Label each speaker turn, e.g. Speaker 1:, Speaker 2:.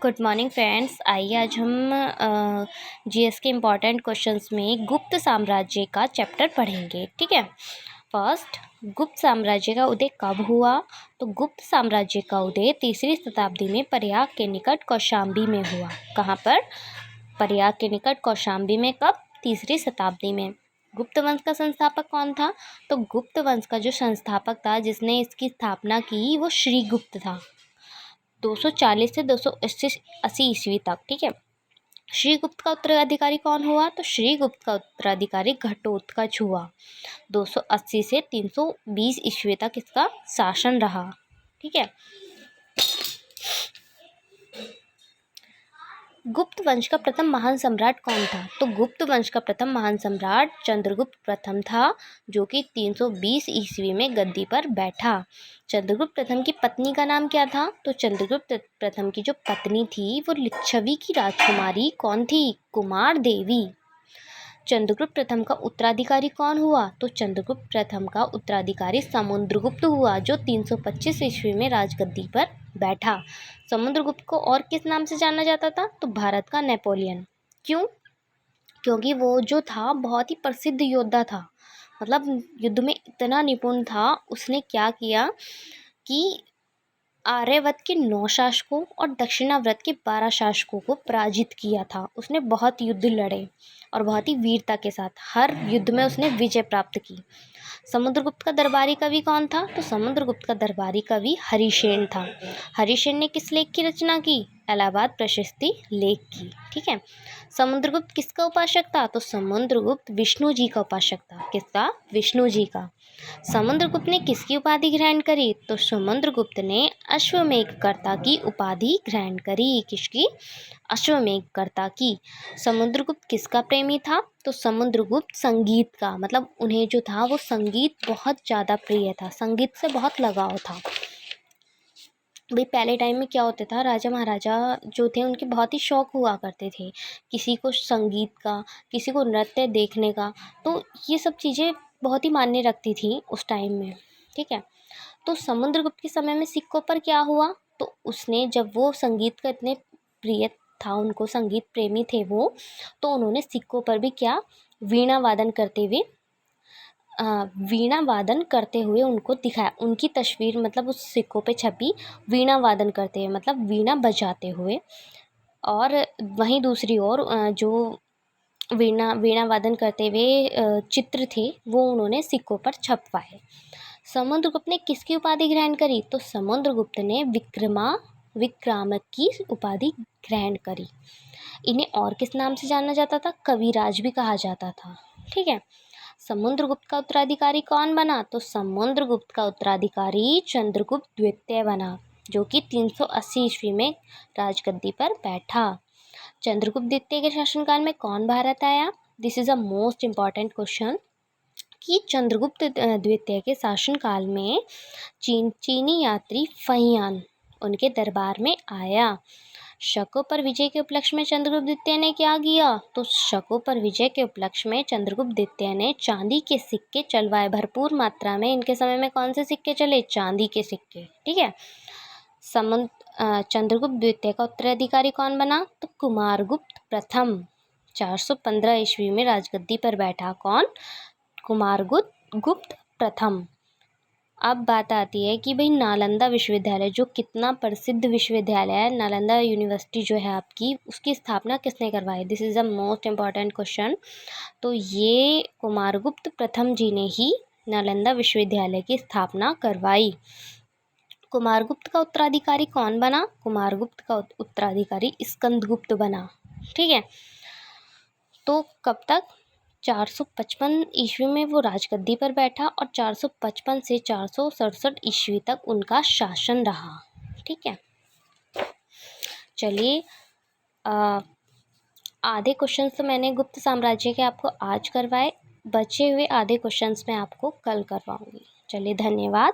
Speaker 1: Good morning friends. आइए आज हम जीएस के इम्पॉर्टेंट क्वेश्चंस में गुप्त साम्राज्य का चैप्टर पढ़ेंगे। ठीक है। फर्स्ट, गुप्त साम्राज्य का उदय कब हुआ? तो गुप्त साम्राज्य का उदय 3री शताब्दी में प्रयाग के निकट कौशाम्बी में हुआ। कहाँ पर? प्रयाग के निकट कौशाम्बी में। कब? 3री शताब्दी में। गुप्त वंश का संस्थापक कौन था? तो गुप्त वंश का जो संस्थापक था, जिसने इसकी स्थापना की, वो श्रीगुप्त था। 240 से 280 ईस्वी तक। ठीक है। श्रीगुप्त का उत्तराधिकारी कौन हुआ? तो श्रीगुप्त का उत्तराधिकारी घटोत्कच हुआ। 280 से 320 ईस्वी तक इसका शासन रहा। ठीक है। गुप्त वंश का प्रथम महान सम्राट कौन था? तो गुप्त वंश का प्रथम महान सम्राट चंद्रगुप्त प्रथम था, जो कि 320 ईस्वी में गद्दी पर बैठा। चंद्रगुप्त प्रथम की पत्नी का नाम क्या था? तो चंद्रगुप्त प्रथम की जो पत्नी थी वो लिच्छवी की राजकुमारी कौन थी? कुमार देवी। चंद्रगुप्त प्रथम का उत्तराधिकारी कौन हुआ? तो चंद्रगुप्त प्रथम का उत्तराधिकारी समुद्रगुप्त हुआ, जो 325 ईस्वी में राजगद्दी पर बैठा। समुद्रगुप्त को और किस नाम से जाना जाता था? तो भारत का नेपोलियन। क्यों? क्योंकि वो जो था बहुत ही प्रसिद्ध योद्धा था, मतलब युद्ध में इतना निपुण था। उसने क्या किया कि आर्यवर्त के 9 शासकों और दक्षिणावर्त के 12 शासकों को पराजित किया था। उसने बहुत युद्ध लड़े और बहुत ही वीरता के साथ हर युद्ध में उसने विजय प्राप्त की। समुद्रगुप्त का दरबारी कवि कौन था? तो समुद्रगुप्त का दरबारी कवि हरिसेन था। हरिसेन ने किस लेख की रचना की? इलाहाबाद प्रशस्ति लेख की। ठीक है। समुद्रगुप्त किसका उपासक था? तो समुद्रगुप्त विष्णु जी का उपासक था। किसका? विष्णु जी का। समुद्रगुप्त ने किसकी उपाधि ग्रहण करी? तो समुद्रगुप्त ने अश्वमेधकर्ता की उपाधि ग्रहण करी। किसकी? अश्वमेधकर्ता की। समुद्रगुप्त किसका प्रेमी था? तो समुद्रगुप्त संगीत का, मतलब उन्हें जो था वो संगीत बहुत ज़्यादा प्रिय था, संगीत से बहुत लगाव था। भाई पहले टाइम में क्या होता था, राजा महाराजा जो थे उनके बहुत ही शौक हुआ करते थे, किसी को संगीत का, किसी को नृत्य देखने का। तो ये सब चीज़ें बहुत ही मायने रखती थी उस टाइम में। ठीक है। तो समुद्रगुप्त के समय में सिक्कों पर क्या हुआ? तो उसने, जब वो संगीत का इतने प्रिय था, उनको संगीत प्रेमी थे वो, तो उन्होंने सिक्कों पर भी क्या, वीणा वादन करते हुए उनको दिखाया। उनकी तस्वीर मतलब उस सिक्कों पे छपी, वीणा वादन करते हुए, मतलब वीणा बजाते हुए। और वहीं दूसरी ओर जो वीणा वादन करते हुए चित्र थे, वो उन्होंने सिक्कों पर छपवाए। समुद्रगुप्त ने किसकी उपाधि ग्रहण करी? तो समुद्रगुप्त ने विक्रामक की उपाधि ग्रहण करी। इन्हें और किस नाम से जाना जाता था? कविराज भी कहा जाता था। ठीक है। समुद्रगुप्त का उत्तराधिकारी कौन बना? तो समुद्रगुप्त का उत्तराधिकारी चंद्रगुप्त द्वितीय बना, जो कि 380 ईस्वी में राजगद्दी पर बैठा। चंद्रगुप्त द्वितीय के शासनकाल में कौन भारत आया? This is a most important question कि चंद्रगुप्त द्वितीय के शासनकाल में चीनी यात्री फहियान उनके दरबार में आया। शकों पर विजय के उपलक्ष्य में चंद्रगुप्त द्वितीय ने क्या किया? तो शकों पर विजय के उपलक्ष्य में चंद्रगुप्त द्वितीय ने चांदी के सिक्के चलवाए। भरपूर मात्रा में इनके समय में कौन से सिक्के चले? चांदी के सिक्के। ठीक है। चंद्रगुप्त द्वितीय का उत्तराधिकारी कौन बना? तो कुमारगुप्त प्रथम 415 ईस्वी में राजगद्दी पर बैठा। कौन? कुमारगुप्त प्रथम। अब बात आती है कि भाई नालंदा विश्वविद्यालय, जो कितना प्रसिद्ध विश्वविद्यालय है, नालंदा यूनिवर्सिटी जो है आपकी, उसकी स्थापना किसने करवाई? This is a most important question. तो ये कुमारगुप्त प्रथम जी ने ही नालंदा विश्वविद्यालय की स्थापना करवाई। कुमारगुप्त का उत्तराधिकारी कौन बना? कुमारगुप्त का उत्तराधिकारी स्कंदगुप्त बना। ठीक है। तो कब तक? 455 ईस्वी में वो राजगद्दी पर बैठा और 455 से 467 ईस्वी तक उनका शासन रहा। ठीक है। चलिए, आधे क्वेश्चंस तो मैंने गुप्त साम्राज्य के आपको आज करवाए, बचे हुए आधे क्वेश्चंस मैं आपको कल करवाऊंगी। चलिए, धन्यवाद।